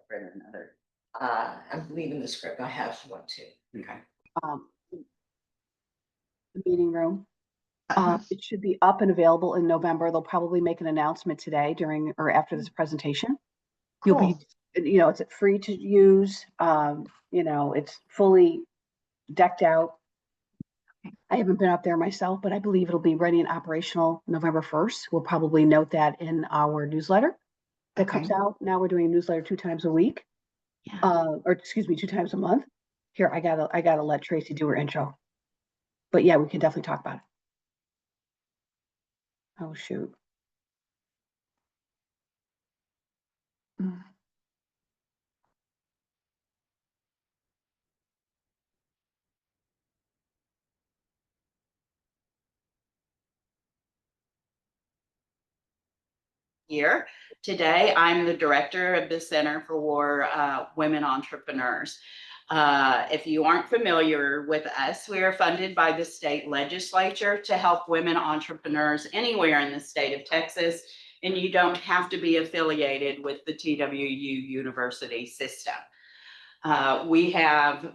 print another. I'm leaving the script. I have one too. Okay. The meeting room. It should be up and available in November. They'll probably make an announcement today during or after this presentation. Cool. You'll be, it's free to use. It's fully decked out. I haven't been up there myself, but I believe it'll be ready and operational November 1st. We'll probably note that in our newsletter that comes out. Now we're doing a newsletter 2 times a week. Yeah. Or excuse me, 2 times a month. Here, I gotta let Tracy do her intro. But yeah, we can definitely talk about it. Oh shoot. Here today, I'm the director of the Center for Women Entrepreneurs. If you aren't familiar with us, we are funded by the state legislature to help women entrepreneurs anywhere in the state of Texas, and you don't have to be affiliated with the TWU University system. We have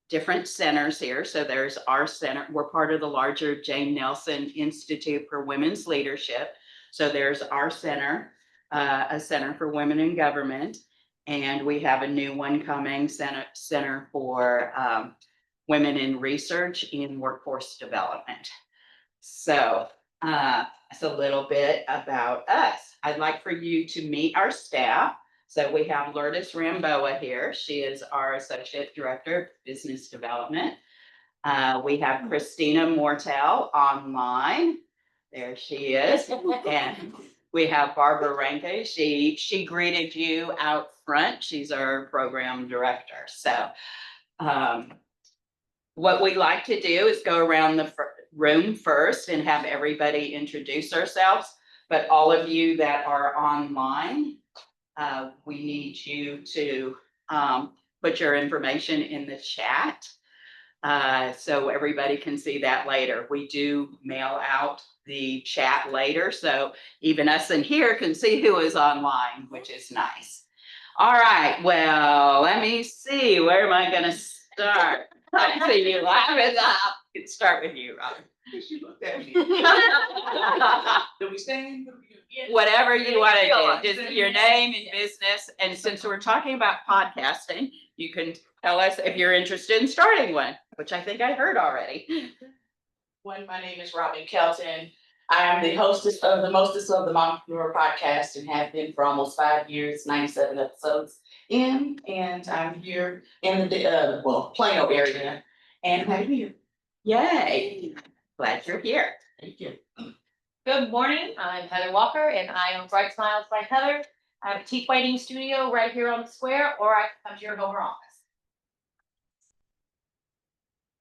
different centers here. So there's our center. We're part of the larger Jane Nelson Institute for Women's Leadership. So there's our center, a Center for Women in Government, and we have a new one coming, Center for Women in Research in Workforce Development. So it's a little bit about us. I'd like for you to meet our staff. So we have Lourdes Ramboa here. She is our Associate Director of Business Development. We have Christina Mortel online. There she is. And we have Barbara Ranke. She greeted you out front. She's our program director. So what we like to do is go around the room first and have everybody introduce ourselves. But all of you that are online, we need you to put your information in the chat so everybody can see that later. We do mail out the chat later, so even us in here can see who is online, which is nice. All right, well, let me see. Where am I going to start? I see you laughing up. Let's start with you, Robin. Do we stand? Whatever you want to do, just your name and business. And since we're talking about podcasting, you can tell us if you're interested in starting one, which I think I heard already. My name is Robin Kelton. I am the hostess of the Mompreneur podcast and have been for almost 5 years, 97 episodes in, and I'm here in the Plano area, and I'm here. Yay! Glad you're here. Thank you. Good morning, I'm Heather Walker and I own Bright Smiles by Heather. I have a teeth whitening studio right here on the square, or I can come to your home office.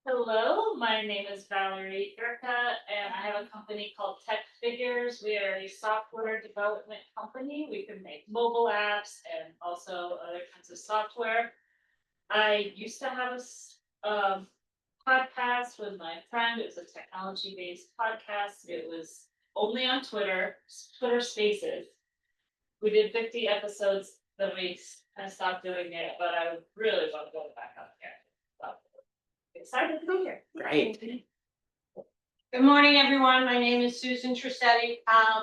Hello, my name is Valerie Irka and I have a company called Tech Figures. We are a software development company. We can make mobile apps and also other kinds of software. I used to have a podcast with my friend. It was a technology-based podcast. It was only on Twitter Spaces. We did 50 episodes, then we kind of stopped doing it, but I really want to go back up there. So, excited to be here. Great. Good morning, everyone. My name is Susan Trissetti.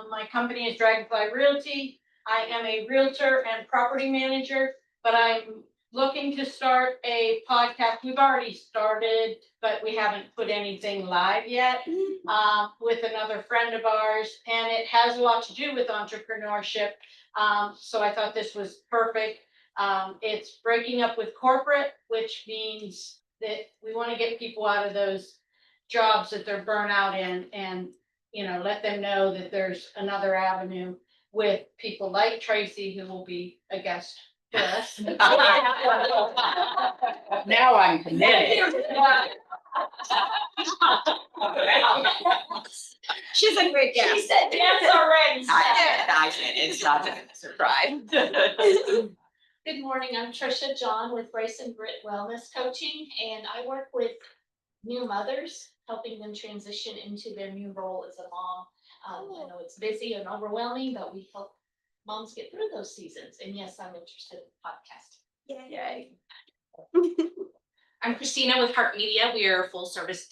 My company is Dragonfly Realty. I am a realtor and property manager, but I'm looking to start a podcast. We've already started, but we haven't put anything live yet, with another friend of ours, and it has a lot to do with entrepreneurship. So I thought this was perfect. It's breaking up with corporate, which means that we want to get people out of those jobs that they're burnt out in, and let them know that there's another avenue with people like Tracy, who will be a guest for us. Now I'm committed. She's a great guest. She said yes already. I did. It's not a surprise. Good morning, I'm Trisha John with Bryce and Britt Wellness Coaching, and I work with new mothers, helping them transition into their new role as a mom. I know it's busy and overwhelming, but we help moms get through those seasons. And yes, I'm interested in podcasting. Yay. I'm Christina with Heart Media. We are a full service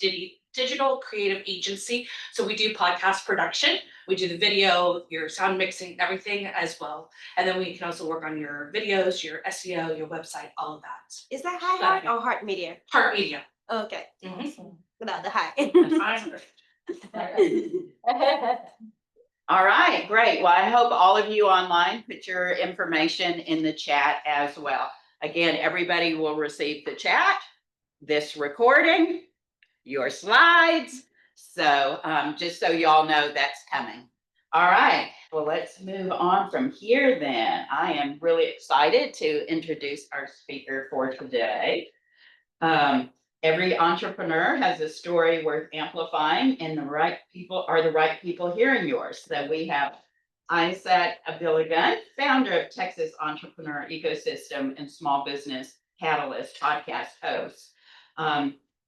digital creative agency. So we do podcast production. We do the video, your sound mixing, everything as well. And then we can also work on your videos, your SEO, your website, all of that. Is that High Heart or Heart Media? Heart Media. Okay, Mhm. without the high. All right, great. Well, I hope all of you online put your information in the chat as well. Again, everybody will receive the chat, this recording, your slides. So just so y'all know that's coming. All right, well, let's move on from here then. I am really excited to introduce our speaker for today. Every entrepreneur has a story worth amplifying, and the right people are the right people hearing yours. So we have Ayisat Abiligan, founder of Texas Entrepreneur Ecosystem and Small Business Catalyst podcast host.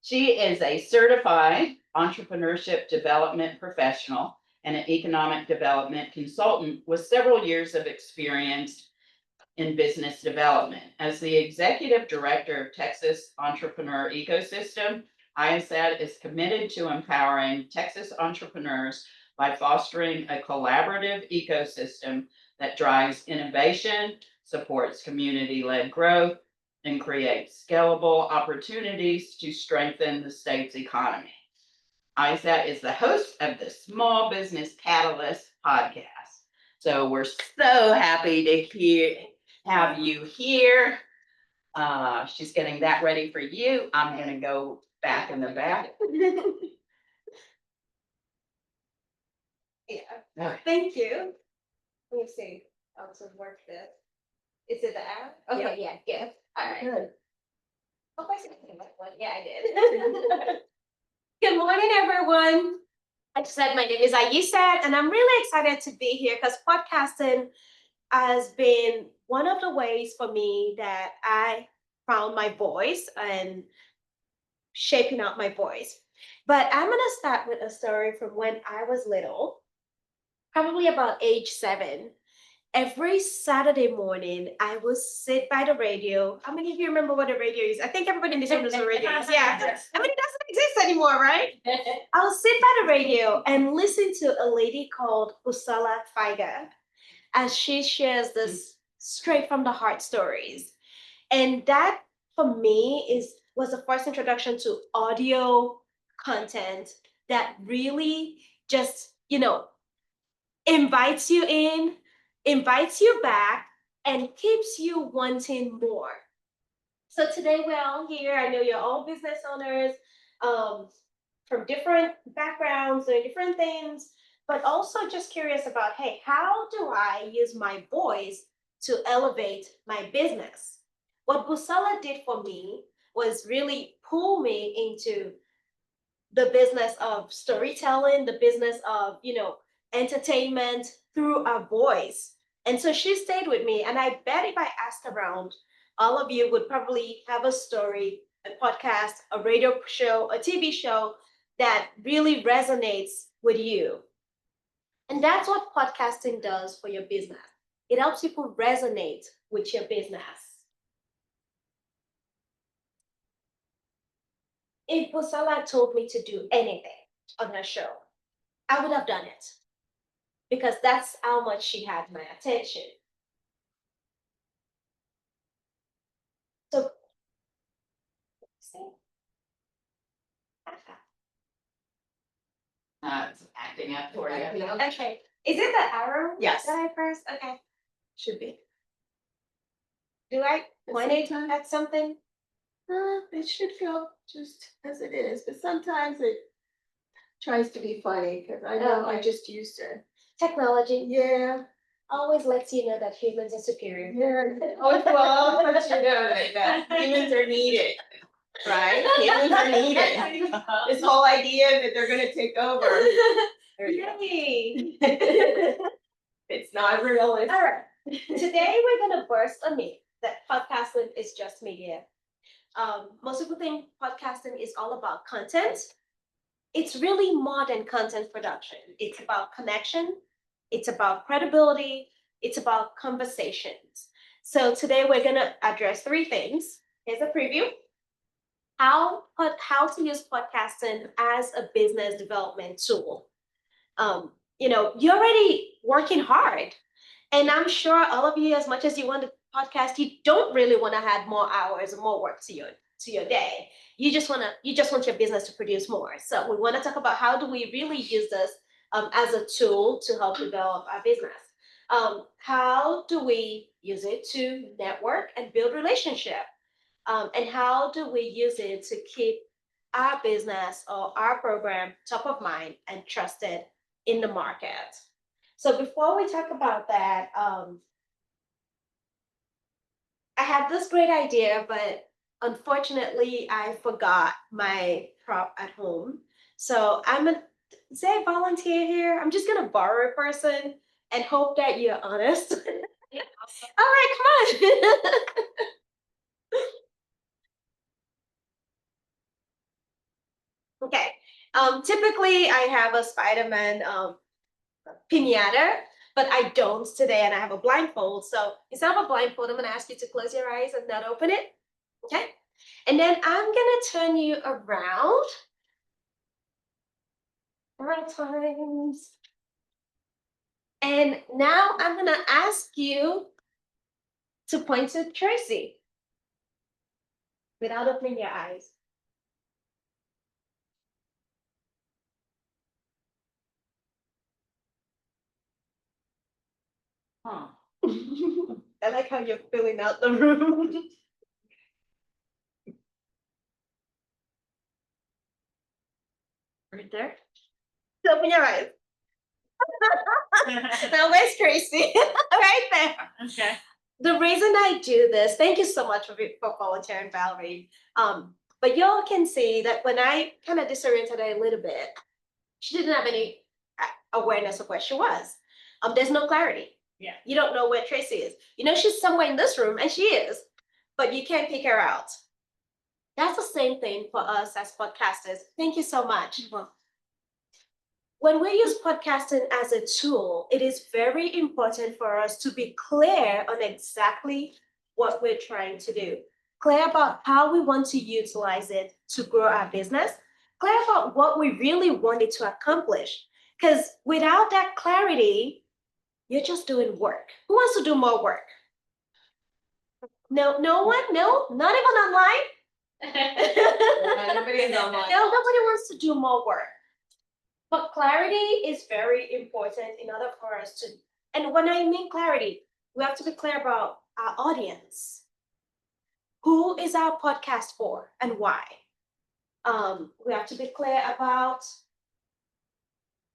She is a certified entrepreneurship development professional and an economic development consultant with several years of experience in business development. As the executive director of Texas Entrepreneur Ecosystem, Ayisat is committed to empowering Texas entrepreneurs by fostering a collaborative ecosystem that drives innovation, supports community-led growth, and creates scalable opportunities to strengthen the state's economy. Ayisat is the host of the Small Business Catalyst podcast. So we're so happy to have you here. She's getting that ready for you. I'm gonna go back in the back. Yeah, Okay. thank you. Let me see, I'll just work this. Is it the arrow? Okay, yeah, all right. Good. Hope I said the right one. Yeah, I did. Good morning, everyone. Like I said, my name is Ayisat, and I'm really excited to be here because podcasting has been one of the ways for me that I found my voice and shaping out my voice. But I'm gonna start with a story from when I was little, probably about age 7. Every Saturday morning, I would sit by the radio. How many of you remember what a radio is? I think everybody in this room knows what a radio is. Yeah. I mean, it doesn't exist anymore, right? I'll sit by the radio and listen to a lady called Usala Faiga as she shares this straight from the heart stories. And that for me was the first introduction to audio content that really just, invites you in, invites you back, and keeps you wanting more. So today we're all here. I know you're all business owners from different backgrounds, doing different things, but also just curious about, hey, how do I use my voice to elevate my business? What Busala did for me was really pull me into the business of storytelling, the business of, entertainment through our voice. And so she stayed with me. And I bet if I asked around, all of you would probably have a story, a podcast, a radio show, a TV show that really resonates with you. And that's what podcasting does for your business. It helps people resonate with your business. If Busala told me to do anything on her show, I would have done it because that's how much she had my attention. So, It's acting up for you. okay, is it the arrow? Yes. That I press? Okay. Should be. Do I point it at something? It should go just as it is, but sometimes it tries to be funny because I know I just used it. Technology Yeah, always lets you know that humans are superior. yeah. Oh, well, but you know that humans are needed, right? Humans are needed. This whole idea that they're gonna take over. There you go. Yay! It's not realistic. All right. Today we're gonna burst a myth that podcasting is just media. Most people think podcasting is all about content. It's really more than content production. It's about connection. It's about credibility. It's about conversations. So today we're gonna address 3 things. Here's a preview. How to use podcasting as a business development tool. You're already working hard. And I'm sure all of you, as much as you want to podcast, you don't really want to add more hours or more work to your day. You just want your business to produce more. So we want to talk about how do we really use this as a tool to help develop our business. How do we use it to network and build relationship? And how do we use it to keep our business or our program top of mind and trusted in the market? So before we talk about that, I had this great idea, but unfortunately I forgot my prop at home. So say volunteer here. I'm just gonna borrow a person and hope that you're honest. All right, come on. Okay. Typically I have a Spider-Man pinata, but I don't today, and I have a blindfold. So instead of a blindfold, I'm gonna ask you to close your eyes and not open it. Okay. And then I'm gonna turn you around 4 times. And now I'm gonna ask you to point to Tracy without opening your eyes. Huh. I like how you're filling out the room. Right there. So open your eyes. Now where's Tracy? Right there. Okay. The reason I do this, thank you so much for volunteering, Valerie. But y'all can see that when I kind of disoriented her a little bit, she didn't have any awareness of where she was. There's no clarity. Yeah. You don't know where Tracy is. You know she's somewhere in this room, and she is, but you can't pick her out. That's the same thing for us as podcasters. Thank you so much. When we use podcasting as a tool, it is very important for us to be clear on exactly what we're trying to do, clear about how we want to utilize it to grow our business, clear about what we really want it to accomplish. Because without that clarity, you're just doing work. Who wants to do more work? No one? No? Not even online? Everybody's online. No, nobody wants to do more work. But clarity is very important in order for us to, and when I mean clarity, we have to be clear about our audience. Who is our podcast for and why? We have to be clear about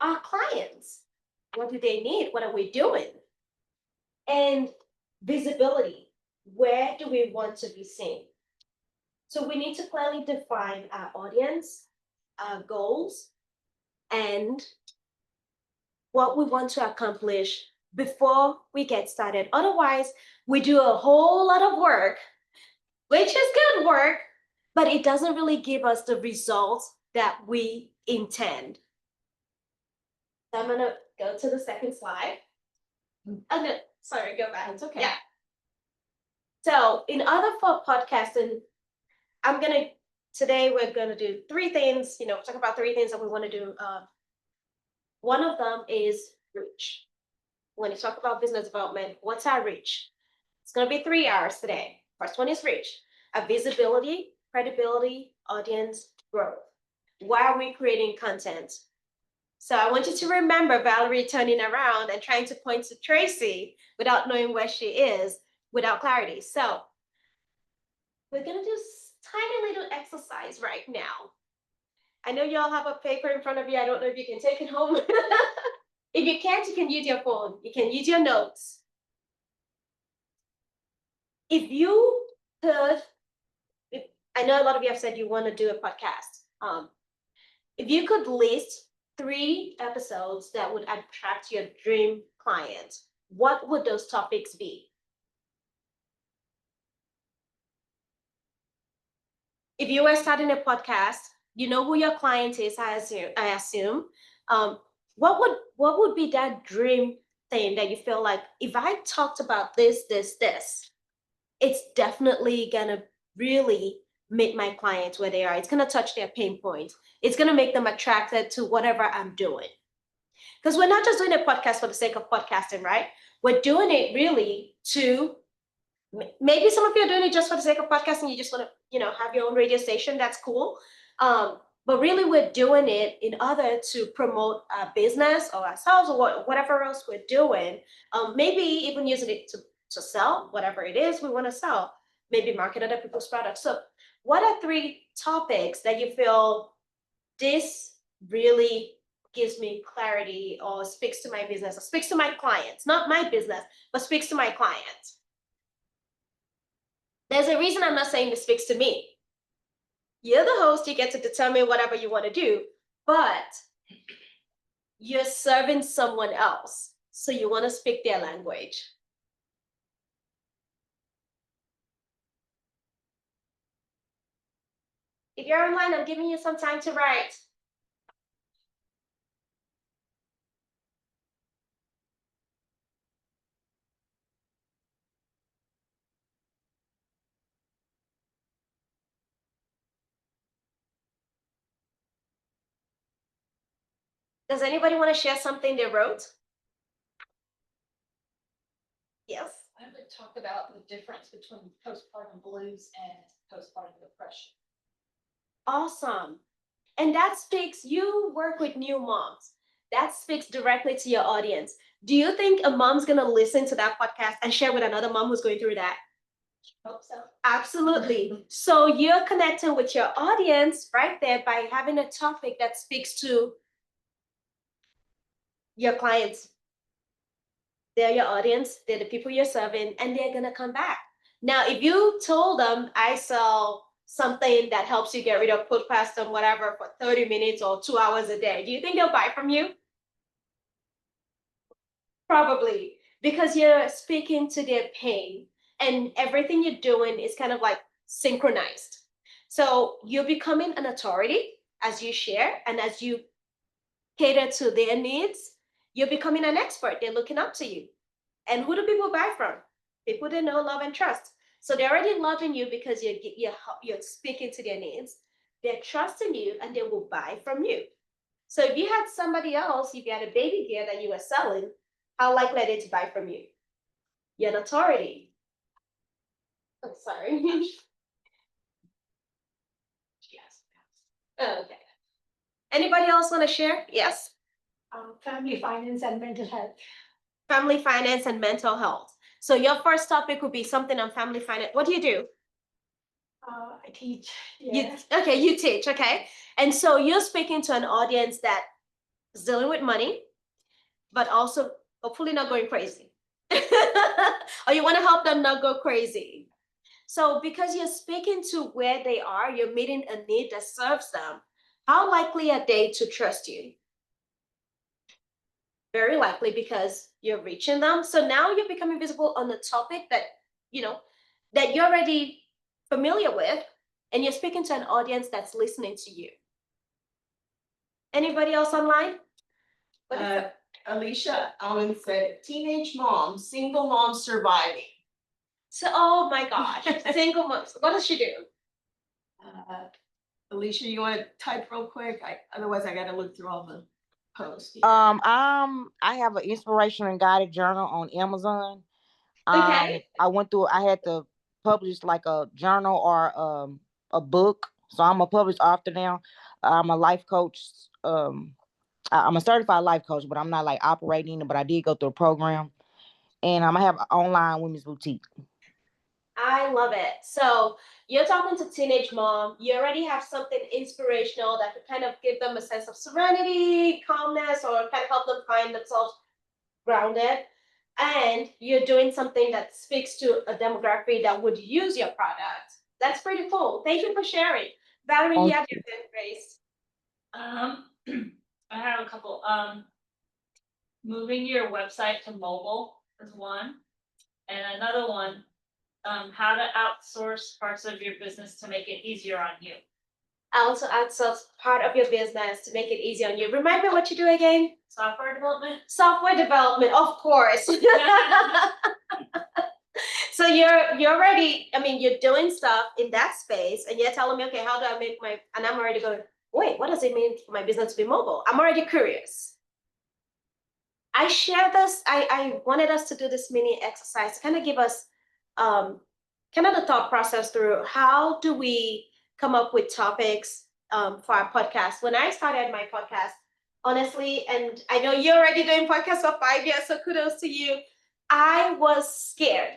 our clients. What do they need? What are we doing? And visibility. Where do we want to be seen? So we need to clearly define our audience, our goals, and what we want to accomplish before we get started. Otherwise, we do a whole lot of work, which is good work, but it doesn't really give us the results that we intend. So I'm gonna go to the second slide. Oh no, sorry, go back. It's okay. Yeah. So in order for podcasting, today we're gonna do 3 things, talk about 3 things that we wanna do. One of them is reach. When you talk about business development, what's our reach? It's gonna be 3 hours today. First one is reach. Our visibility, credibility, audience, growth. Why are we creating content? So I want you to remember Valerie turning around and trying to point to Tracy without knowing where she is, without clarity. So we're gonna do tiny little exercise right now. I know y'all have a paper in front of you. I don't know if you can take it home. If you can't, you can use your phone. You can use your notes. If you could, I know a lot of you have said you want to do a podcast. If you could list 3 episodes that would attract your dream client, what would those topics be? If you were starting a podcast, you know who your client is, I assume. What would be that dream thing that you feel like, if I talked about this, it's definitely gonna really make my clients where they are. It's gonna touch their pain points. It's gonna make them attracted to whatever I'm doing. Because we're not just doing a podcast for the sake of podcasting, right? We're doing it really to, maybe some of you are doing it just for the sake of podcasting. You just want to, have your own radio station. That's cool. But really, we're doing it in order to promote our business or ourselves or whatever else we're doing. Maybe even using it to sell whatever it is we want to sell. Maybe market other people's products. So, what are 3 topics that you feel this really gives me clarity or speaks to my business or speaks to my clients, not my business, but speaks to my clients? There's a reason I'm not saying this speaks to me. You're the host, you get to determine whatever you want to do, but you're serving someone else. So you want to speak their language. If you're online, I'm giving you some time to write. Does anybody want to share something they wrote? Yes. I would talk about the difference between postpartum blues and postpartum depression. Awesome. And that speaks, you work with new moms. That speaks directly to your audience. Do you think a mom's going to listen to that podcast and share with another mom who's going through that? Hope so. Absolutely. So you're connecting with your audience right there by having a topic that speaks to your clients. They're your audience, they're the people you're serving, and they're going to come back. Now, if you told them, I sell something that helps you get rid of postpartum, whatever, for 30 minutes or 2 hours a day, do you think they'll buy from you? Probably, because you're speaking to their pain and everything you're doing is kind of like synchronized. So you're becoming an authority as you share and as you cater to their needs. You're becoming an expert. They're looking up to you. And who do people buy from? People they know, love, and trust. So they're already loving you because you're speaking to their needs. They're trusting you and they will buy from you. So if you had somebody else, if you had a baby gear that you were selling, how likely are they to buy from you? You're an authority. Oh, sorry. Yes. Oh, okay. Anybody else want to share? Yes. Family finance and mental health. Family finance and mental health. So your first topic would be something on family finance. What do you do? I teach. You teach, okay. And so you're speaking to an audience that is dealing with money, but also hopefully not going crazy. Or you want to help them not go crazy. So because you're speaking to where they are, you're meeting a need that serves them. How likely are they to trust you? Very likely, because you're reaching them. So now you're becoming visible on the topic that, that you're already familiar with, and you're speaking to an audience that's listening to you. Anybody else online? Alicia Allen said, teenage mom, single mom surviving. So, oh my gosh, single moms. What does she do? Alicia, you want to type real quick? Otherwise I gotta look through all the posts. I have an inspiration and guided journal on Amazon. Okay. I had to publish like a journal or a book. So I'm a published author now. I'm a life coach. I'm a certified life coach, but I'm not like operating it, but I did go through a program. And I have an online women's boutique. I love it. So you're talking to teenage mom. You already have something inspirational that could kind of give them a sense of serenity, calmness, or kind of help them find themselves grounded. And you're doing something that speaks to a demographic that would use your product. That's pretty cool. Thank you for sharing. Valerie, you have your hand raised. I have a couple. Moving your website to mobile is one, and another one, how to outsource parts of your business to make it easier on you. I also outsource part of your business to make it easy on you. Remind me what you do again? Software development. Software development, of course. So you're already, I mean, you're doing stuff in that space and you're telling me, okay, how do I make my, and I'm already going, wait, what does it mean for my business to be mobile? I'm already curious. I share this, I wanted us to do this mini exercise to kind of give us kind of the thought process through how do we come up with topics for our podcast. When I started my podcast, honestly, and I know you're already doing podcasts for 5 years, so kudos to you. I was scared.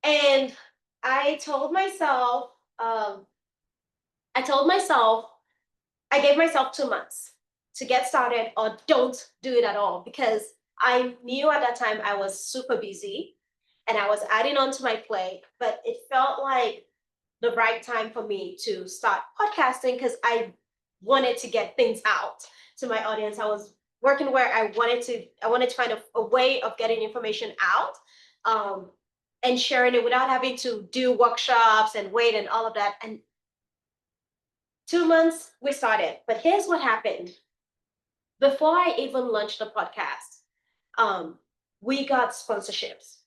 And I told myself, I gave myself 2 months to get started or don't do it at all because I knew at that time I was super busy and I was adding on to my plate, but it felt like the right time for me to start podcasting because I wanted to get things out to my audience. I was working where I wanted to find a way of getting information out and sharing it without having to do workshops and wait and all of that. And 2 months we started, but here's what happened. Before I even launched the podcast, we got sponsorships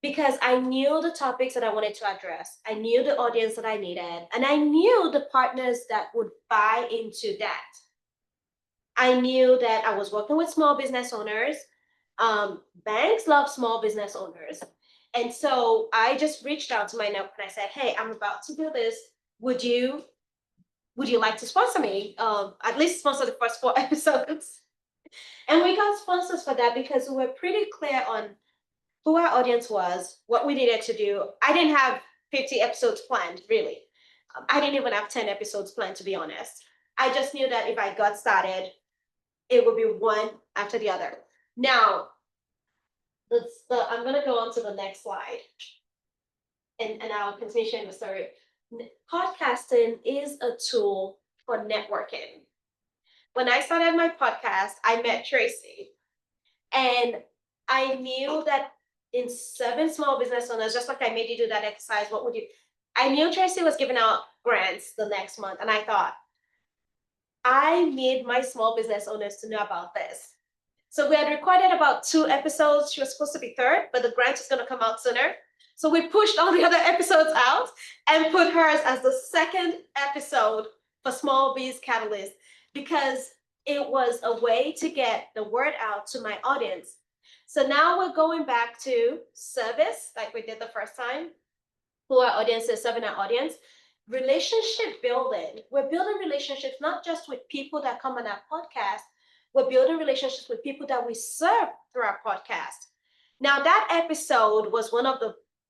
because I knew the topics that I wanted to address. I knew the audience that I needed, and I knew the partners that would buy into that. I knew that I was working with small business owners. Banks love small business owners. And so I just reached out to my network and I said, hey, I'm about to do this. Would you like to sponsor me? At least sponsor the first 4 episodes. And we got sponsors for that because we were pretty clear on who our audience was, what we needed to do. I didn't have 50 episodes planned, really. I didn't even have 10 episodes planned, to be honest. I just knew that if I got started, it would be one after the other. Now, I'm going to go on to the next slide. And I'll continue sharing the story. Podcasting is a tool for networking. When I started my podcast, I met Tracy. And I knew that in 7 small business owners, just like I made you do that exercise, what would you? I knew Tracy was giving out grants the next month. And I thought, I need my small business owners to know about this. So we had recorded about 2 episodes. She was supposed to be 3rd, but the grant was going to come out sooner. So we pushed all the other episodes out and put hers as the 2nd episode for Small Biz Catalyst because it was a way to get the word out to my audience. So now we're going back to service like we did the first time. Who our audience is, serving our audience. Relationship building. We're building relationships not just with people that come on our podcast. We're building relationships with people that we serve through our podcast. Now that episode was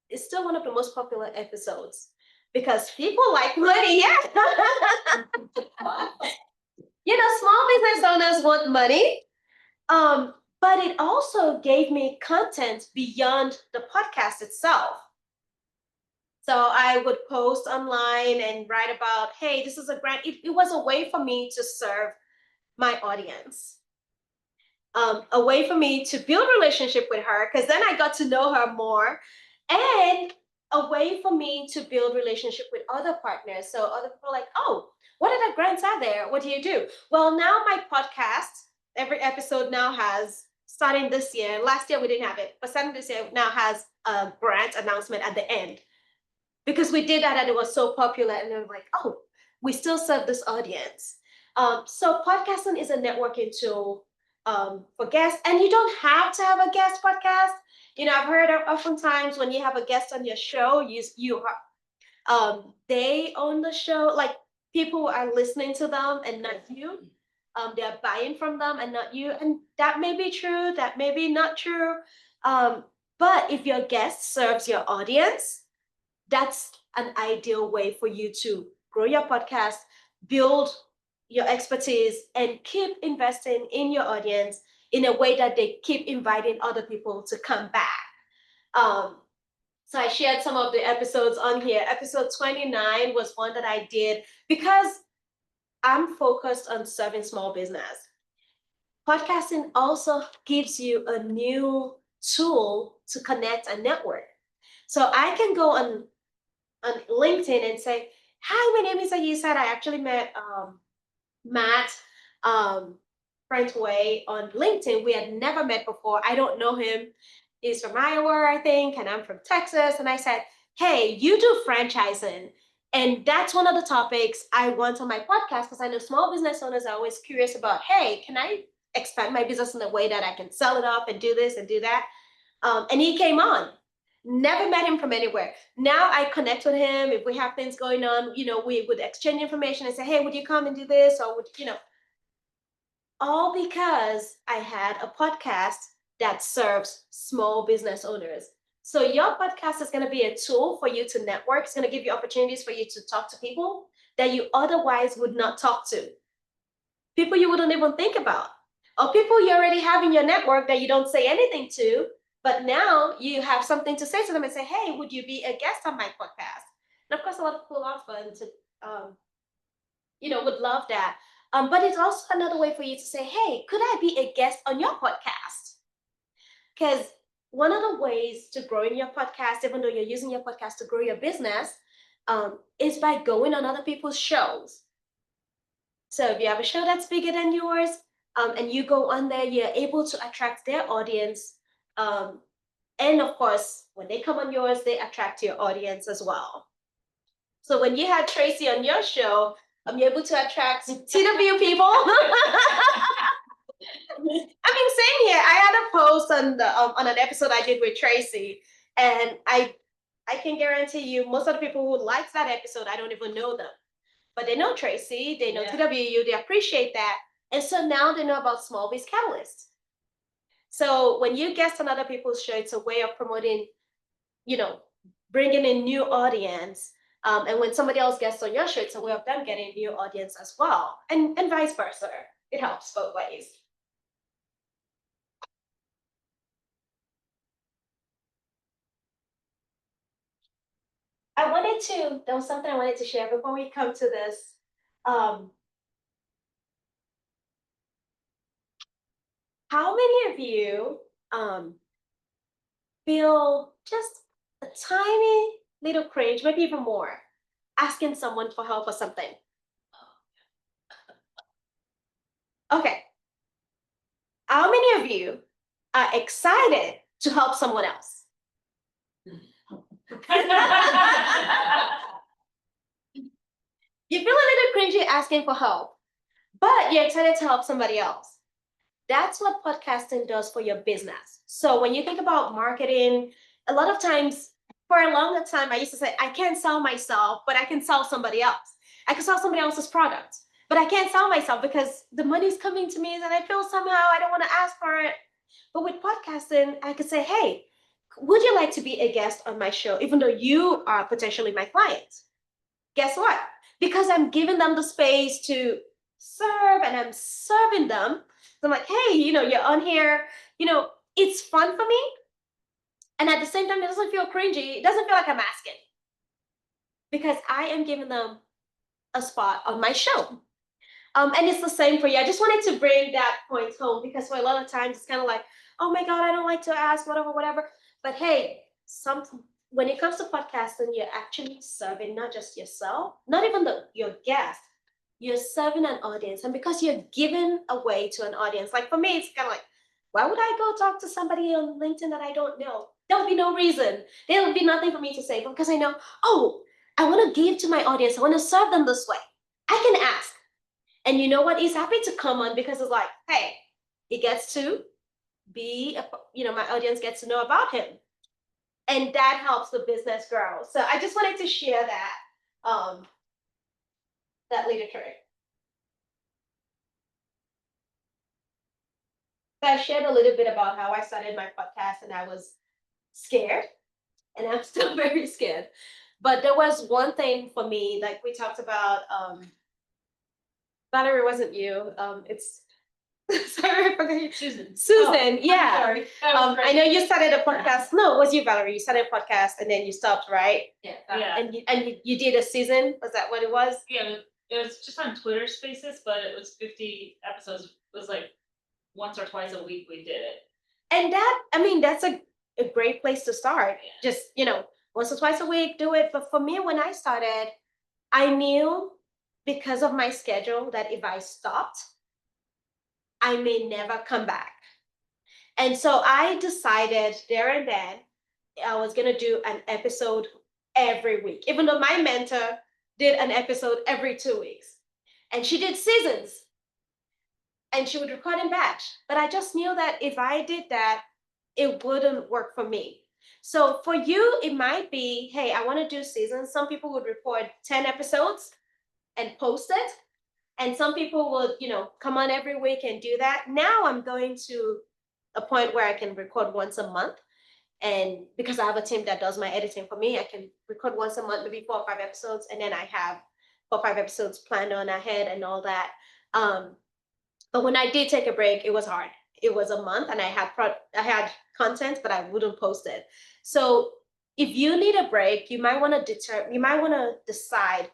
it's still one of the most popular episodes because people like money, yeah. Small business owners want money. But it also gave me content beyond the podcast itself. So I would post online and write about, hey, this is a grant. It was a way for me to serve my audience. A way for me to build a relationship with her, because then I got to know her more, and a way for me to build relationship with other partners. So other people are like, oh, what other grants are there? What do you do? Well, now my podcast, every episode now has, starting this year, last year we didn't have it, but starting this year now has a grant announcement at the end. Because we did that and it was so popular, and they were like, oh, we still serve this audience. So podcasting is a networking tool for guests, and you don't have to have a guest podcast. I've heard oftentimes when you have a guest on your show, they own the show, like people are listening to them and not you. They're buying from them and not you. And that may be true, that may be not true. But if your guest serves your audience, that's an ideal way for you to grow your podcast, build your expertise, and keep investing in your audience in a way that they keep inviting other people to come back. So I shared some of the episodes on here. Episode 29 was one that I did because I'm focused on serving small business. Podcasting also gives you a new tool to connect and network. So I can go on on LinkedIn and say, hi, my name is Ayisat. I actually met Matt Way on LinkedIn. We had never met before. I don't know him. He's from Iowa, I think, and I'm from Texas. And I said, hey, you do franchising. And that's one of the topics I want on my podcast because I know small business owners are always curious about, hey, can I expand my business in a way that I can sell it off and do this and do that? And he came on. Never met him from anywhere. Now I connect with him. If we have things going on, we would exchange information and say, hey, would you come and do this? Or all because I had a podcast that serves small business owners. So your podcast is going to be a tool for you to network. It's going to give you opportunities for you to talk to people that you otherwise would not talk to. People you wouldn't even think about, or people you already have in your network that you don't say anything to, but now you have something to say to them and say, hey, would you be a guest on my podcast? And of course, a lot of people are fun to, would love that. But it's also another way for you to say, hey, could I be a guest on your podcast? Because one of the ways to grow in your podcast, even though you're using your podcast to grow your business, is by going on other people's shows. So if you have a show that's bigger than yours, and you go on there, you're able to attract their audience. And of course, when they come on yours, they attract your audience as well. So when you had Tracy on your show, you're able to attract TW people. Same here. I had a post on an episode I did with Tracy, and I can guarantee you most of the people who liked that episode, I don't even know them. But they know Tracy, they know TWU, they appreciate that. And so now they know about Small Biz Catalyst. So when you guest on other people's show, it's a way of promoting, bringing in new audience. And when somebody else guests on your show, it's a way of them getting new audience as well. And vice versa. It helps both ways. There was something I wanted to share before we come to this. How many of you feel just a tiny little cringe, maybe even more, asking someone for help or something? Okay. How many of you are excited to help someone else? You feel a little cringy asking for help, but you're excited to help somebody else. That's what podcasting does for your business. So when you think about marketing, a lot of times, for a longer time, I used to say, I can't sell myself, but I can sell somebody else. I can sell somebody else's product, but I can't sell myself because the money's coming to me and I feel somehow I don't want to ask for it. But with podcasting, I could say, hey, would you like to be a guest on my show, even though you are potentially my client? Guess what? Because I'm giving them the space to serve and I'm serving them. So I'm like, hey, you're on here, it's fun for me. And at the same time, it doesn't feel cringy. It doesn't feel like I'm asking. Because I am giving them a spot on my show. And it's the same for you. I just wanted to bring that point home because for a lot of times it's kind of like, oh my God, I don't like to ask, whatever. But hey, when it comes to podcasting, you're actually serving not just yourself, not even your guest, you're serving an audience. And because you're giving away to an audience, like for me, it's kind of like, why would I go talk to somebody on LinkedIn that I don't know? There would be no reason. There would be nothing for me to say because I know, oh, I want to give to my audience. I want to serve them this way. I can ask. And you know what? He's happy to come on because it's like, hey, he gets to be, my audience gets to know about him. And that helps the business grow. So I just wanted to share that, that little trick. So I shared a little bit about how I started my podcast and I was scared and I'm still very scared. But there was one thing for me, like we talked about, Valerie, wasn't you? It's sorry, I forgot you. Susan. Susan, yeah. Sorry. I know you started a podcast. No, it was you, Valerie. You started a podcast and then you stopped, right? Yeah. And you did a season. Was that what it was? Yeah, it was just on Twitter Spaces, but it was 50 episodes. It was like once or twice a week we did it. And that's a great place to start. Just, once or twice a week, do it. But for me, when I started, I knew because of my schedule that if I stopped, I may never come back. And so I decided there and then I was gonna do an episode every week, even though my mentor did an episode every 2 weeks. And she did seasons and she would record in batch. But I just knew that if I did that, it wouldn't work for me. So for you, it might be, hey, I want to do seasons. Some people would record 10 episodes and post it. And some people would, come on every week and do that. Now I'm going to a point where I can record once a month. And because I have a team that does my editing for me, I can record once a month, maybe 4 or 5 episodes. And then I have 4 or 5 episodes planned on ahead and all that. But when I did take a break, it was hard. It was a month and I had content, but I wouldn't post it. So if you need a break, you might want to decide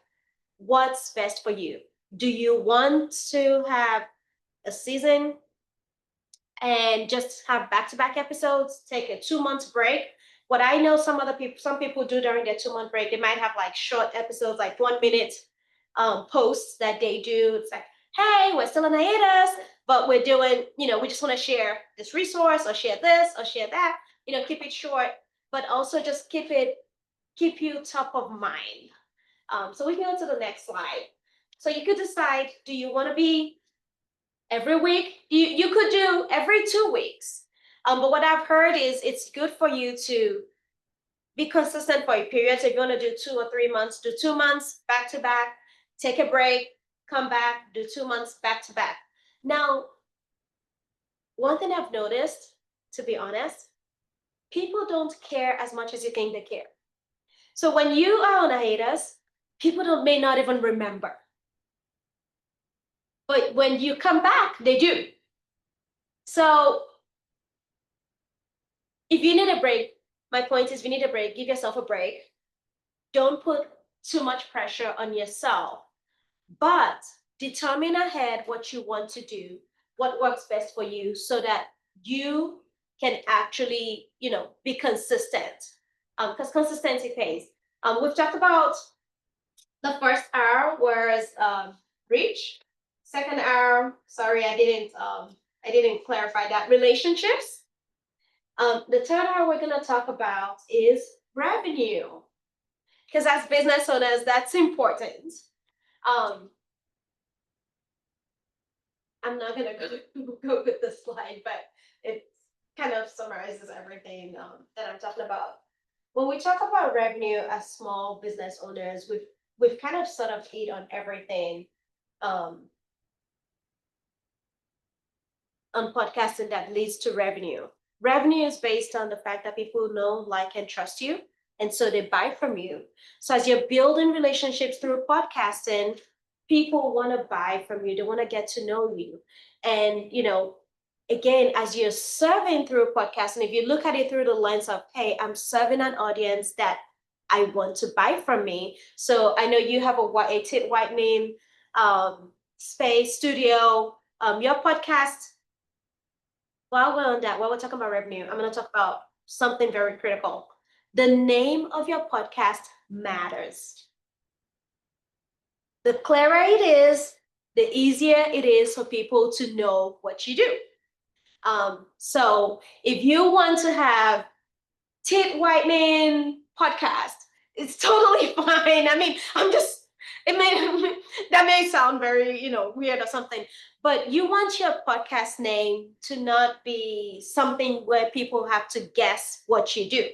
what's best for you. Do you want to have a season and just have back-to-back episodes, take a 2 month break? What I know some people do during their 2 month break, they might have like short episodes, like 1 minute posts that they do. It's like, hey, we're still in hiatus, but we're doing, we just want to share this resource or share this or share that, keep it short, but also just keep you top of mind. So we can go to the next slide. So you could decide, do you want to be every week? You could do every 2 weeks. But what I've heard is it's good for you to be consistent for a period. So if you want to do 2 or 3 months, do 2 months back to back, take a break, come back, do 2 months back to back. Now, one thing I've noticed, to be honest, people don't care as much as you think they care. So when you are on a hiatus, people may not even remember. But when you come back, they do. So if you need a break, my point is, if you need a break, give yourself a break. Don't put too much pressure on yourself, but determine ahead what you want to do, what works best for you, so that you can actually, be consistent. Because consistency pays. We've talked about the first R was reach. Second R, sorry, I didn't clarify that. Relationships. The third R we're gonna talk about is revenue, because as business owners, that's important. I'm not gonna go with the slide, but it kind of summarizes everything that I'm talking about. When we talk about revenue as small business owners, we've kind of sort of hit on everything on podcasting that leads to revenue. Revenue is based on the fact that people know, like, and trust you, and so they buy from you. So as you're building relationships through podcasting, people want to buy from you. They want to get to know you. And, again, as you're serving through podcasting, if you look at it through the lens of, hey, I'm serving an audience that I want to buy from me. So I know you have a tip whitening space studio, your podcast. While we're on that, while we're talking about revenue, I'm going to talk about something very critical. The name of your podcast matters. The clearer it is, the easier it is for people to know what you do. So if you want to have tit whitening podcast, it's totally fine. I mean, that may sound very, weird or something, but you want your podcast name to not be something where people have to guess what you do.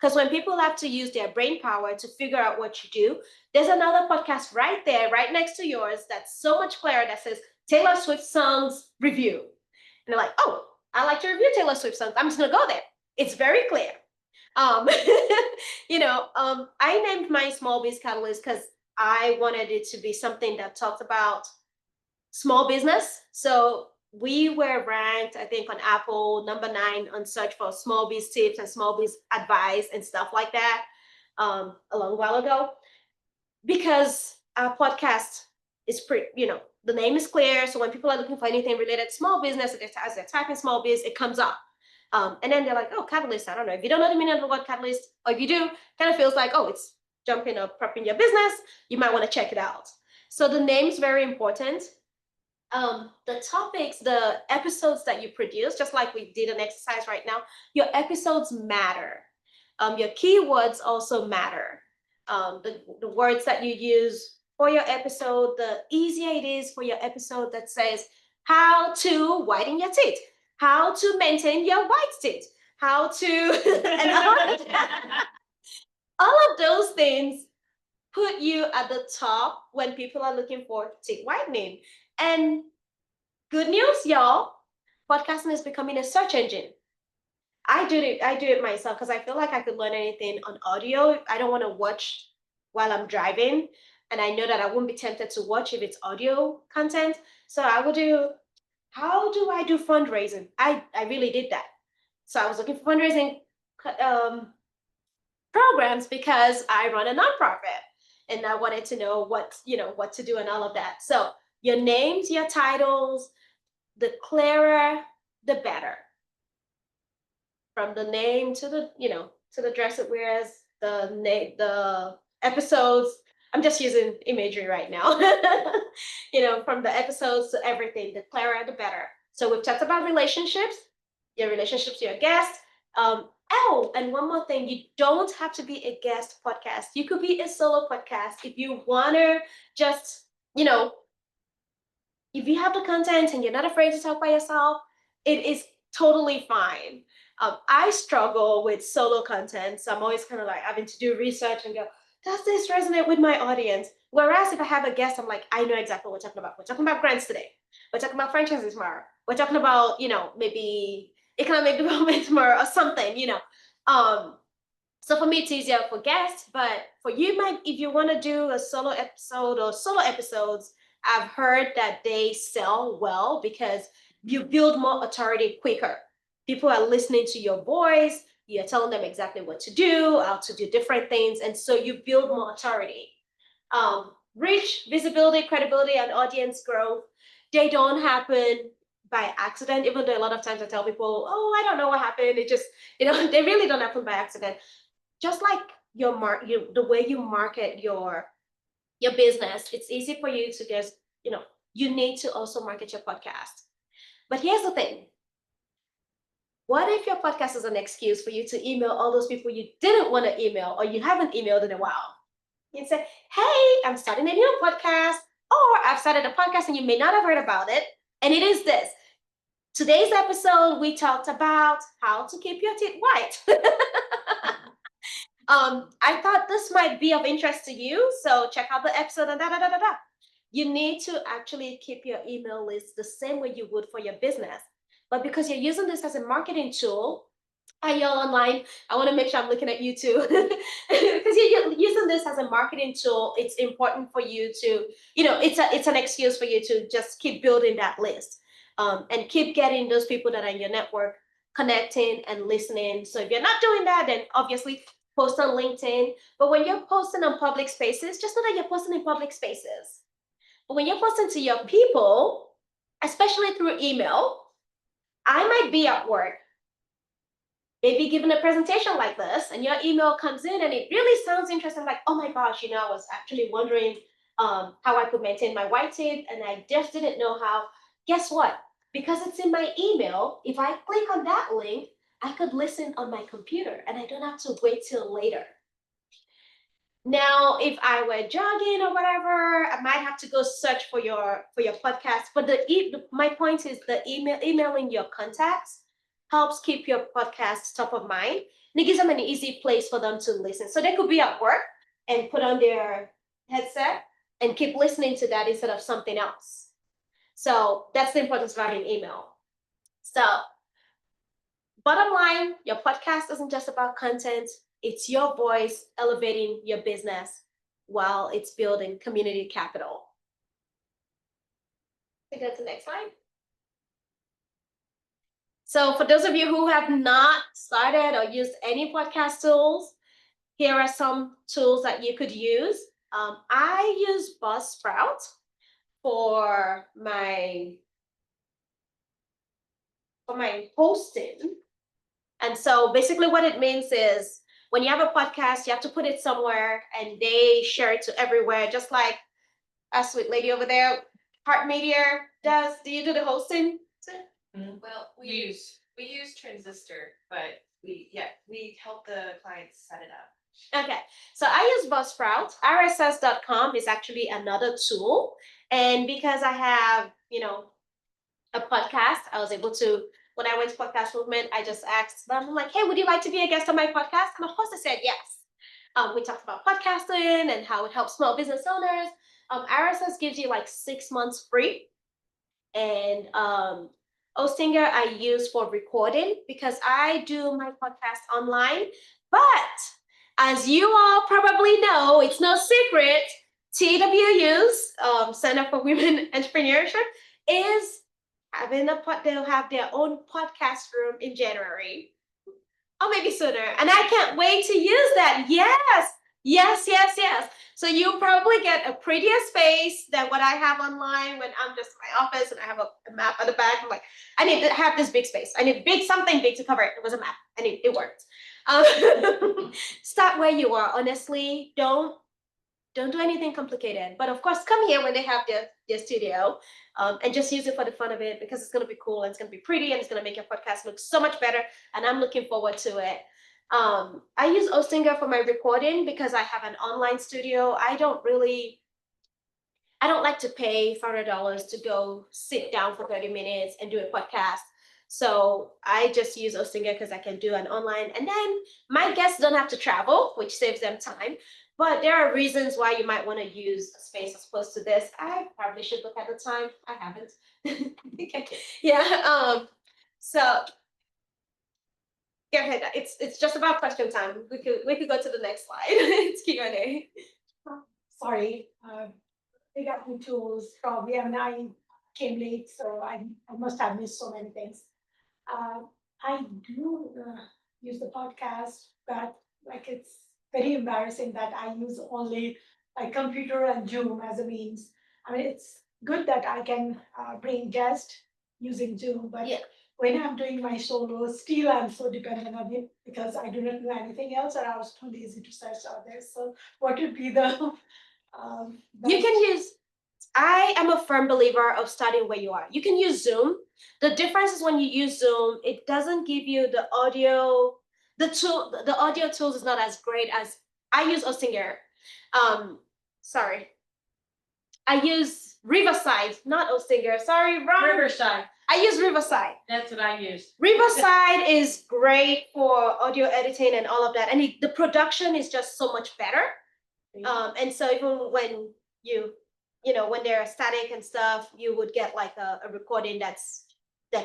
Because when people have to use their brain power to figure out what you do, there's another podcast right there, right next to yours, that's so much clearer, that says Taylor Swift songs review. And they're like, oh, I like to review Taylor Swift songs. I'm just gonna go there. It's very clear. I named my Small Biz Catalyst because I wanted it to be something that talked about small business. So we were ranked, I think, on Apple #9 on search for small biz tips and small biz advice and stuff like that a long while ago, because our podcast is the name is clear. So when people are looking for anything related to small business, as they're typing small biz, it comes up. And then they're like, oh, catalyst, I don't know. If you don't know the meaning of the word catalyst, or if you do, kind of feels like, oh, it's jumping or prepping your business, you might want to check it out. So the name's very important. The topics, the episodes that you produce, just like we did an exercise right now, your episodes matter. Your keywords also matter. The words that you use for your episode, the easier it is for your episode that says how to whiten your teeth, how to maintain your white teeth, how to, and all of those things put you at the top when people are looking for teeth whitening. And good news, y'all, podcasting is becoming a search engine. I do it myself because I feel like I could learn anything on audio. I don't want to watch while I'm driving. And I know that I wouldn't be tempted to watch if it's audio content. So I would do, how do I do fundraising? I really did that. So I was looking for fundraising programs because I run a nonprofit and I wanted to know what to do and all of that. So your names, your titles, the clearer, the better. From the name to the, to the dress it wears, the episodes. I'm just using imagery right now. From the episodes to everything, the clearer, the better. So we've talked about relationships, your relationships to your guest. Oh, and one more thing, you don't have to be a guest podcast. You could be a solo podcast if you want to just, if you have the content and you're not afraid to talk by yourself, it is totally fine. I struggle with solo content, so I'm always kind of like having to do research and go, does this resonate with my audience? Whereas if I have a guest, I'm like, I know exactly what we're talking about. We're talking about grants today. We're talking about franchises tomorrow. We're talking about, maybe economic development tomorrow or something, So for me, it's easier for guests, but for you, if you want to do a solo episode or solo episodes, I've heard that they sell well because you build more authority quicker. People are listening to your voice. You're telling them exactly what to do, how to do different things. And so you build more authority. Reach, visibility, credibility, and audience growth, they don't happen by accident, even though a lot of times I tell people, oh, I don't know what happened. It just, they really don't happen by accident. Just like the way you market your business, it's easy for you to just, you need to also market your podcast. But here's the thing. What if your podcast is an excuse for you to email all those people you didn't want to email or you haven't emailed in a while? You say, hey, I'm starting a new podcast, or I've started a podcast and you may not have heard about it. And it is this. Today's episode, we talked about how to keep your teeth white. I thought this might be of interest to you, so check out the episode and da-da-da-da-da. You need to actually keep your email list the same way you would for your business. But because you're using this as a marketing tool, hi y'all online, I want to make sure I'm looking at you too. Because you're using this as a marketing tool, it's important for you to, it's an excuse for you to just keep building that list and keep getting those people that are in your network connecting and listening. So if you're not doing that, then obviously post on LinkedIn. But when you're posting on public spaces, just know that you're posting in public spaces. But when you're posting to your people, especially through email, I might be at work, maybe giving a presentation like this, and your email comes in and it really sounds interesting, like, oh my gosh, I was actually wondering how I could maintain my white teeth and I just didn't know how. Guess what? Because it's in my email, if I click on that link, I could listen on my computer and I don't have to wait till later. Now, if I were jogging or whatever, I might have to go search for your podcast. But my point is the emailing your contacts helps keep your podcast top of mind. And it gives them an easy place for them to listen. So they could be at work and put on their headset and keep listening to that instead of something else. So that's the importance of having email. So bottom line, your podcast isn't just about content. It's your voice elevating your business while it's building community capital. Can we go to the next slide? So for those of you who have not started or used any podcast tools, here are some tools that you could use. I use Buzzsprout for my hosting. And so basically what it means is when you have a podcast, you have to put it somewhere and they share it to everywhere, just like our sweet lady over there, Heart Media does. Do you do the hosting? Well, we use Transistor, but we help the clients set it up. Okay, so I use Buzzsprout. RSS.com is actually another tool. And because I have, a podcast, I was able to, when I went to Podcast Movement, I just asked them, I'm like, hey, would you like to be a guest on my podcast? And of course they said yes. We talked about podcasting and how it helps small business owners. RSS gives you like 6 months free. And Ostinger I use for recording because I do my podcast online. But as you all probably know, it's no secret, TWU's Center for Women Entrepreneurship is they'll have their own podcast room in January. Or maybe sooner. And I can't wait to use that. Yes. So you'll probably get a prettier space than what I have online when I'm just in my office and I have a map at the back. I'm like, I need to have this big space. I need something big to cover it. It was a map and it worked. Start where you are. Honestly, don't do anything complicated. But of course, come here when they have their studio and just use it for the fun of it because it's going to be cool and it's going to be pretty and it's going to make your podcast look so much better. And I'm looking forward to it. I use Ostinger for my recording because I have an online studio. I don't like to pay $500 to go sit down for 30 minutes and do a podcast. So I just use Ostinger because I can do an online, and then my guests don't have to travel, which saves them time. But there are reasons why you might want to use a space as opposed to this. I probably should look at the time. I haven't. Yeah. So go ahead. It's just about question time. We could go to the next slide. It's Q&A. Sorry, they got new tools probably. I mean, I came late, so I must have missed so many things. I do use the podcast, but like it's very embarrassing that I use only my computer and Zoom as a means. I mean, it's good that I can bring guests using Zoom, but when I'm doing my solo, still I'm so dependent on it because I do not know anything else, or I was too lazy to search out there. So, what would be the you can use, I am a firm believer of starting where you are. You can use Zoom. The difference is when you use Zoom, it doesn't give you the audio, the audio tools is not as great as, I use Ostinger. Sorry. I use Riverside, not Ostinger. Sorry, wrong. Riverside. I use Riverside. That's what I use. Riverside is great for audio editing and all of that. And the production is just so much better. And so even when when they're static and stuff, you would get like a recording that's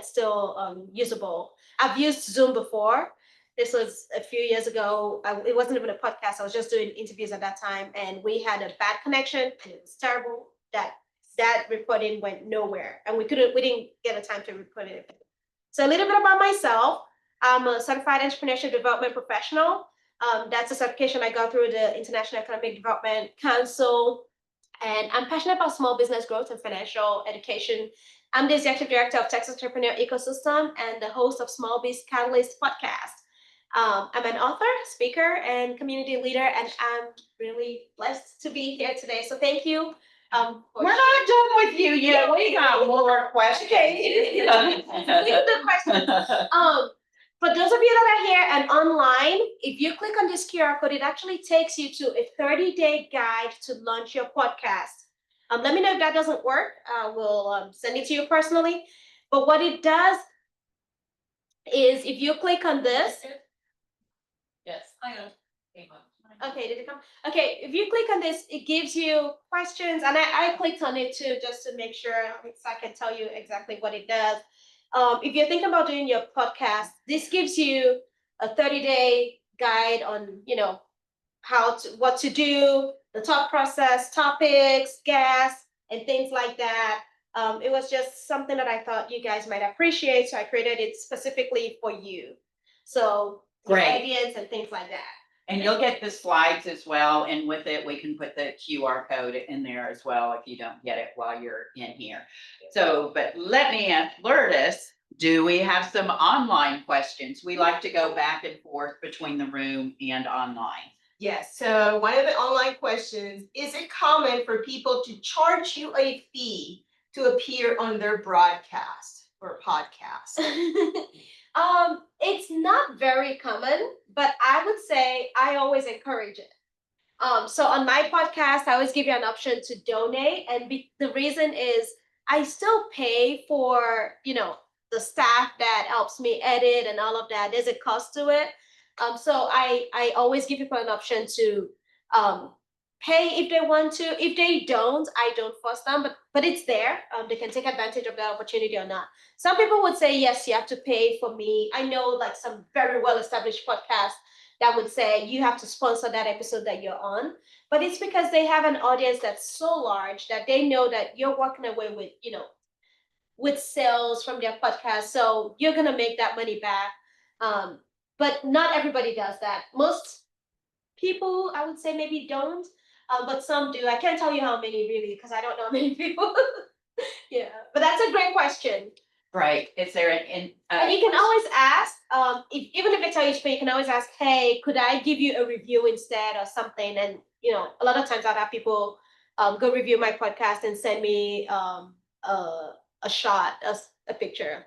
still usable. I've used Zoom before. This was a few years ago. It wasn't even a podcast. I was just doing interviews at that time, and we had a bad connection, and it was terrible. That recording went nowhere, and we didn't get a time to record it. So a little bit about myself. I'm a certified entrepreneurship development professional. That's a certification I got through the International Economic Development Council. And I'm passionate about small business growth and financial education. I'm the executive director of Texas Entrepreneur Ecosystem and the host of Small Biz Catalyst podcast. I'm an author, speaker, and community leader, and I'm really blessed to be here today. So thank you. We're not done with you yet. We got more questions. Okay. The questions. For those of you that are here and online, if you click on this QR code, it actually takes you to a 30-day guide to launch your podcast. Let me know if that doesn't work. We'll send it to you personally. But what it does is if you click on this. Yes, I know. Okay, did it come? Okay, if you click on this, it gives you questions. And I clicked on it too, just to make sure so I can tell you exactly what it does. If you're thinking about doing your podcast, this gives you a 30-day guide on, what to do, the thought process, topics, guests, and things like that. It was just something that I thought you guys might appreciate, so I created it specifically for you. So Great. Ideas and things like that. And you'll get the slides as well, and with it, we can put the QR code in there as well if you don't get it while you're in here. So, but let me ask Lourdes, Do we have some online questions? We like to go back and forth between the room and online. Yes, so one of the online questions, is it common for people to charge you a fee to appear on their broadcast or podcast? It's not very common, but I would say I always encourage it. So on my podcast, I always give you an option to donate, and the reason is I still pay for, the staff that helps me edit and all of that. There's a cost to it. So I always give people an option to pay if they want to. If they don't, I don't force them, but it's there. They can take advantage of that opportunity or not. Some people would say, yes, you have to pay for me. I know like some very well-established podcasts that would say you have to sponsor that episode that you're on. But it's because they have an audience that's so large that they know that you're walking away with, with sales from their podcast. So you're gonna make that money back. But not everybody does that. Most people, I would say, maybe don't, but some do. I can't tell you how many really, because I don't know many people. Yeah, but that's a great question. Right, is there an? And you can always ask, even if they tell you to pay, you can always ask, hey, could I give you a review instead or something? And, a lot of times I'll have people go review my podcast and send me a shot, a picture,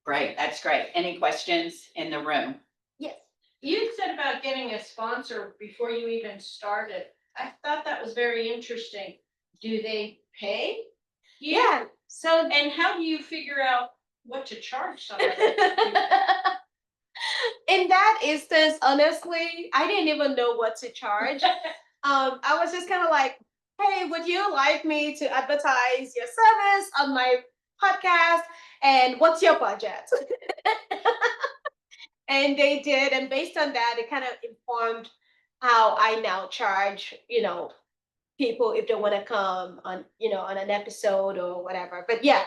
Great, that's great. Any questions in the room? Yes. You said about getting a sponsor before you even started. I thought that was very interesting. Do they pay? Yeah. So, And how do you figure out what to charge somebody? in that instance, honestly, I didn't even know what to charge. I was just kind of like, hey, would you like me to advertise your service on my podcast? And what's your budget? And they did. And based on that, it kind of informed how I now charge, people if they want to come on, on an episode or whatever. But yeah,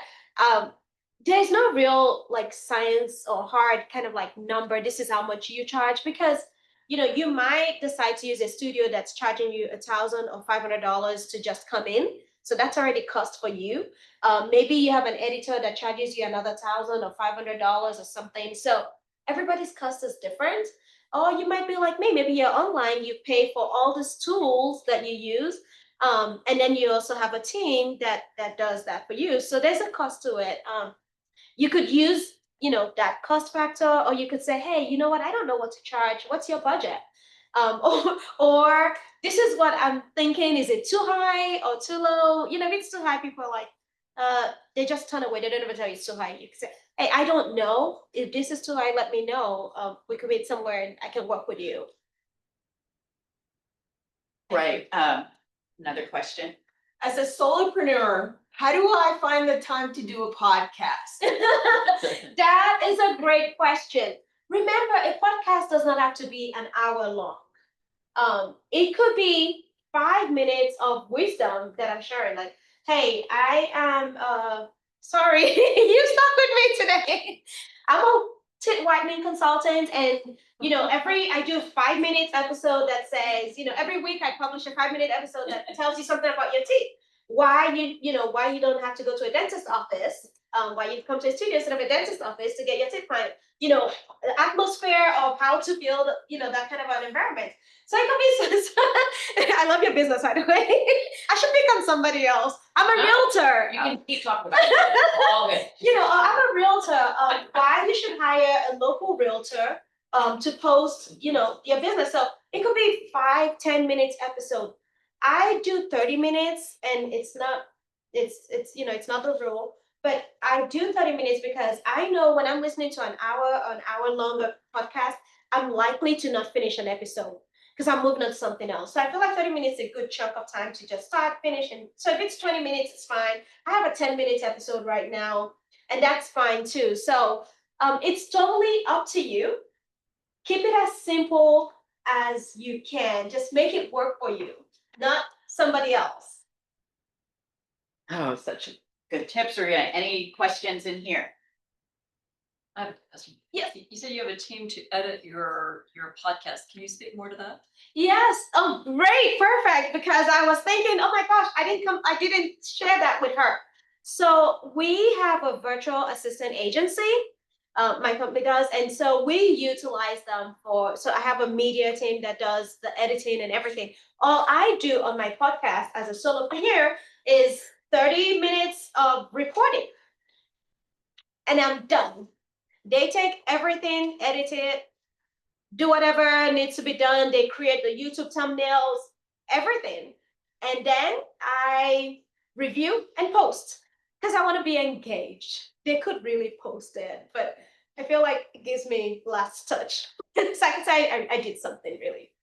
there's no real like science or hard kind of like number. This is how much you charge, because you might decide to use a studio that's charging you $1,000 or $500 to just come in. So that's already cost for you. Maybe you have an editor that charges you another $1,000 or $500 or something. So everybody's cost is different. Or you might be like me, maybe you're online, you pay for all these tools that you use. And then you also have a team that does that for you. So there's a cost to it. You could use, that cost factor, or you could say, hey, you know what? I don't know what to charge. What's your budget? Or this is what I'm thinking. Is it too high or too low? If it's too high, people are like, they just turn away. They don't even tell you it's too high. You can say, hey, I don't know. If this is too high, let me know. We could meet somewhere and I can work with you. Right, another question. As a solopreneur, how do I find the time to do a podcast? That is a great question. Remember, a podcast does not have to be an hour long. It could be 5 minutes of wisdom that I'm sharing. Like, hey, I am sorry, you stuck with me today. I'm a teeth whitening consultant, and I do a 5 minutes episode that says, every week I publish a 5-minute episode that tells you something about your teeth. Why you don't have to go to a dentist office, why you come to a studio instead of a dentist office to get your teeth fine. The atmosphere of how to build, that kind of an environment. So it could be, I love your business, by the way. I should pick on somebody else. I'm a realtor. You can keep talking about it. All good. I'm a realtor. Why you should hire a local realtor to post, your business. So it could be 5-10 minutes episode. I do 30 minutes, and it's not the rule, but I do 30 minutes because I know when I'm listening to an hour longer podcast, I'm likely to not finish an episode because I'm moving on to something else. So I feel like 30 minutes is a good chunk of time to just start, finish. And so if it's 20 minutes, it's fine. I have a 10-minute episode right now, and that's fine too. So it's totally up to you. Keep it as simple as you can. Just make it work for you, not somebody else. Oh, such good tips, Maria. Any questions in here? I have a question. Yes. You said you have a team to edit your podcast. Can you speak more to that? Yes. Oh, great. Perfect. Because I was thinking, oh my gosh, I didn't share that with her. So we have a virtual assistant agency, my company does, and so we utilize them for, so I have a media team that does the editing and everything. All I do on my podcast as a solopreneur is 30 minutes of recording. And I'm done. They take everything, edit it, do whatever needs to be done. They create the YouTube thumbnails, everything. And then I review and post because I want to be engaged. They could really post it, but I feel like it gives me last touch. So I can say I did something really,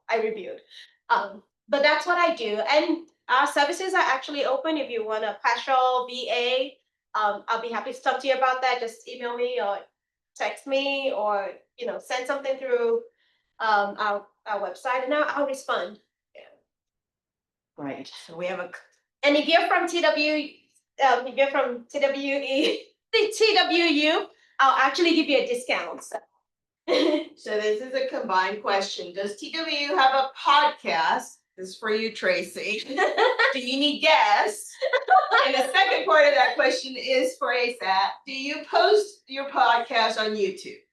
I reviewed. But that's what I do. And our services are actually open if you want a partial VA. I'll be happy to talk to you about that. Just email me or text me or send something through our website and I'll respond. Great. So we have a, And if you're from TWE, the TWU, I'll actually give you a discount. So. so this is a combined question. Does TWU have a podcast? This is for you, Tracy. Do you need guests? And the second part of that question is for Ayisat. Do you post your podcast on YouTube?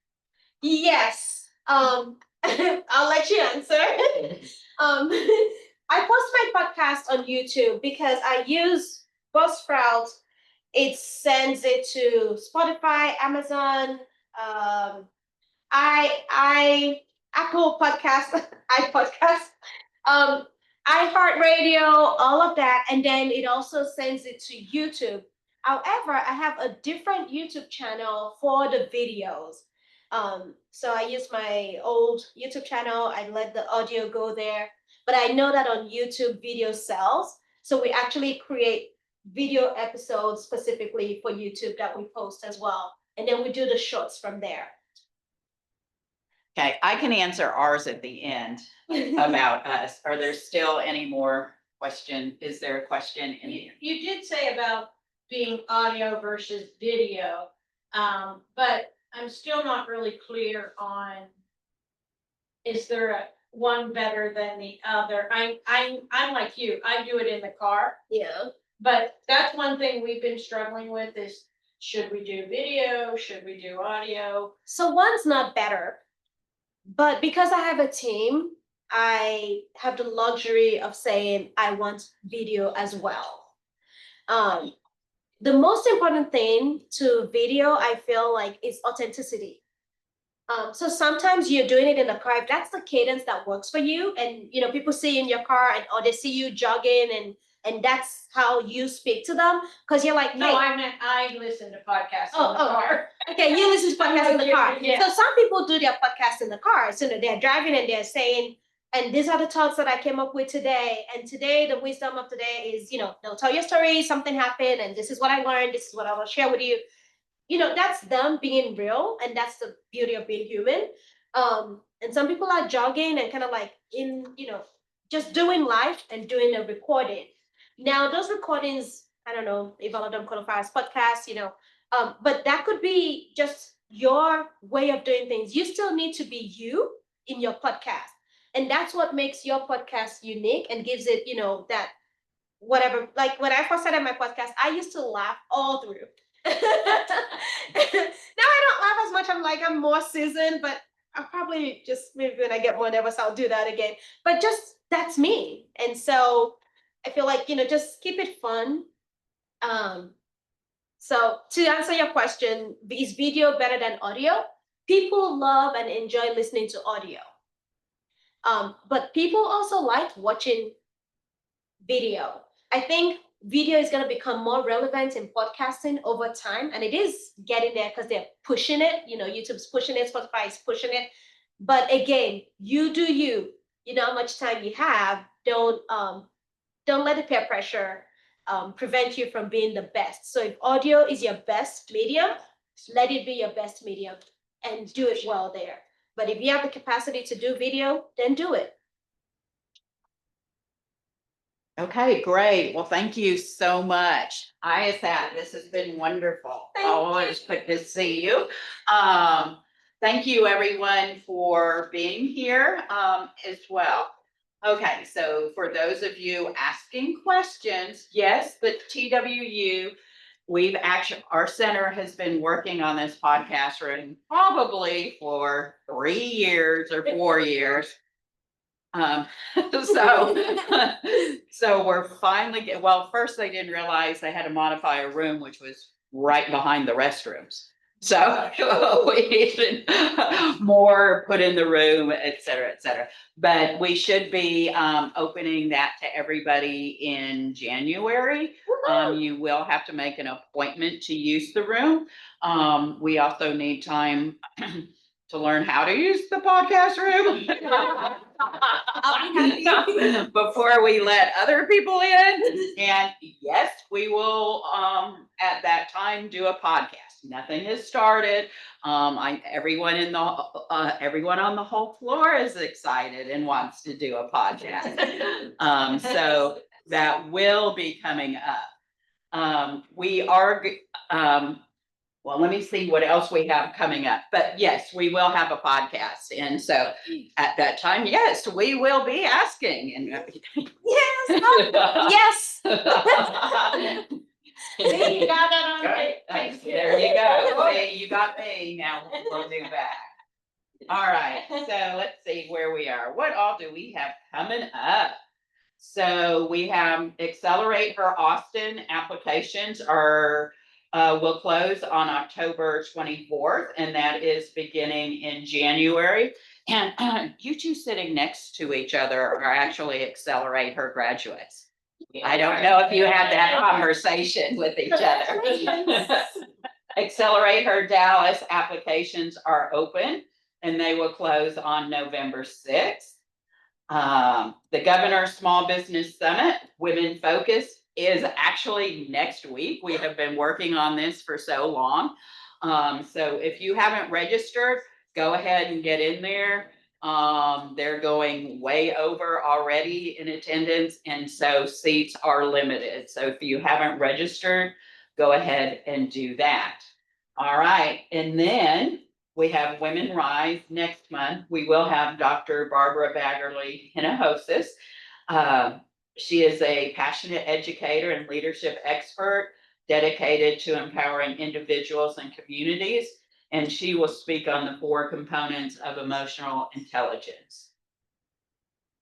Yes. I'll let you answer. I post my podcast on YouTube because I use Buzzsprout. It sends it to Spotify, Amazon, I Apple Podcast, iPodcast, iHeartRadio, all of that, and then it also sends it to YouTube. However, I have a different YouTube channel for the videos. So I use my old YouTube channel. I let the audio go there, but I know that on YouTube video sells. So we actually create video episodes specifically for YouTube that we post as well. And then we do the shorts from there. Okay, I can answer ours at the end about us. Are there still any more question? Is there a question in here? You did say about being audio versus video, but I'm still not really clear on, is there one better than the other? I'm like you, I do it in the car. Yeah. But that's one thing we've been struggling with is, should we do video? Should we do audio? So one's not better, but because I have a team, I have the luxury of saying I want video as well. The most important thing to video, I feel like, is authenticity. So sometimes you're doing it in the car. If that's the cadence that works for you, and people see you in your car, or they see you jogging, and that's how you speak to them, because you're like, No, hey, I meant I listen to podcasts in the car. okay, you listen to podcasts in the car. Yeah. So some people do their podcasts in the car. So they're driving and they're saying, and these are the thoughts that I came up with today. And today, the wisdom of today is, they'll tell your story, something happened, and this is what I learned, this is what I will share with you. That's them being real, and that's the beauty of being human. And some people are jogging and kind of like just doing life and doing a recording. Now, those recordings, I don't know if all of them qualify as podcasts, but that could be just your way of doing things. You still need to be you in your podcast. And that's what makes your podcast unique and gives it, that whatever. Like when I first started my podcast, I used to laugh all through. Now I don't laugh as much. I'm more seasoned, but I'll probably just, maybe when I get more nervous, I'll do that again. But just, that's me. And so I feel like, just keep it fun. So to answer your question, is video better than audio? People love and enjoy listening to audio. But people also like watching video. I think video is going to become more relevant in podcasting over time, and it is getting there because they're pushing it. YouTube's pushing it, Spotify is pushing it. But again, you do you. You know how much time you have. Don't let the peer pressure prevent you from being the best. So if audio is your best medium, let it be your best medium and do it well there. But if you have the capacity to do video, then do it. Okay, great. Well, thank you so much. Ayisat, this has been wonderful. Always good to see you. Thank you everyone for being here as well. Okay, so for those of you asking questions, yes, the TWU, our center has been working on this podcast room probably for 3 years or 4 years. So, so we're finally, well, first they didn't realize they had to modify a room, which was right behind the restrooms. So we needed more put in the room, et cetera, et cetera. But we should be opening that to everybody in January. You will have to make an appointment to use the room. We also need time to learn how to use the podcast room before we let other people in. And yes, we will at that time do a podcast. Nothing has started. Everyone on the whole floor is excited and wants to do a podcast. So that will be coming up. We are well, let me see what else we have coming up. But yes, we will have a podcast. And so at that time, yes, we will be asking. And Yes. See, you got that on tape. there you go. See, you got me. Now we'll do that. All right. So let's see where we are. What all do we have coming up? So we have Accelerate for Austin applications will close on October 24th, and that is beginning in January. And you two sitting next to each other are actually Accelerate Her graduates. I don't know if you had that conversation with each other. Accelerate Her Dallas applications are open, and they will close on November 6th. The Governor's Small Business Summit, Women Focus, is actually next week. We have been working on this for so long. So if you haven't registered, go ahead and get in there. They're going way over already in attendance, and so seats are limited. So if you haven't registered, go ahead and do that. All right, and then we have WomenRISE next month. We will have Dr. Barbara Baggerly Hinojosa. She is a passionate educator and leadership expert dedicated to empowering individuals and communities. And she will speak on the 4 components of emotional intelligence.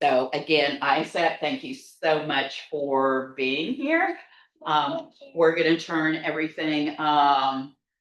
So again, Ayisat, thank you so much for being here. We're going to turn everything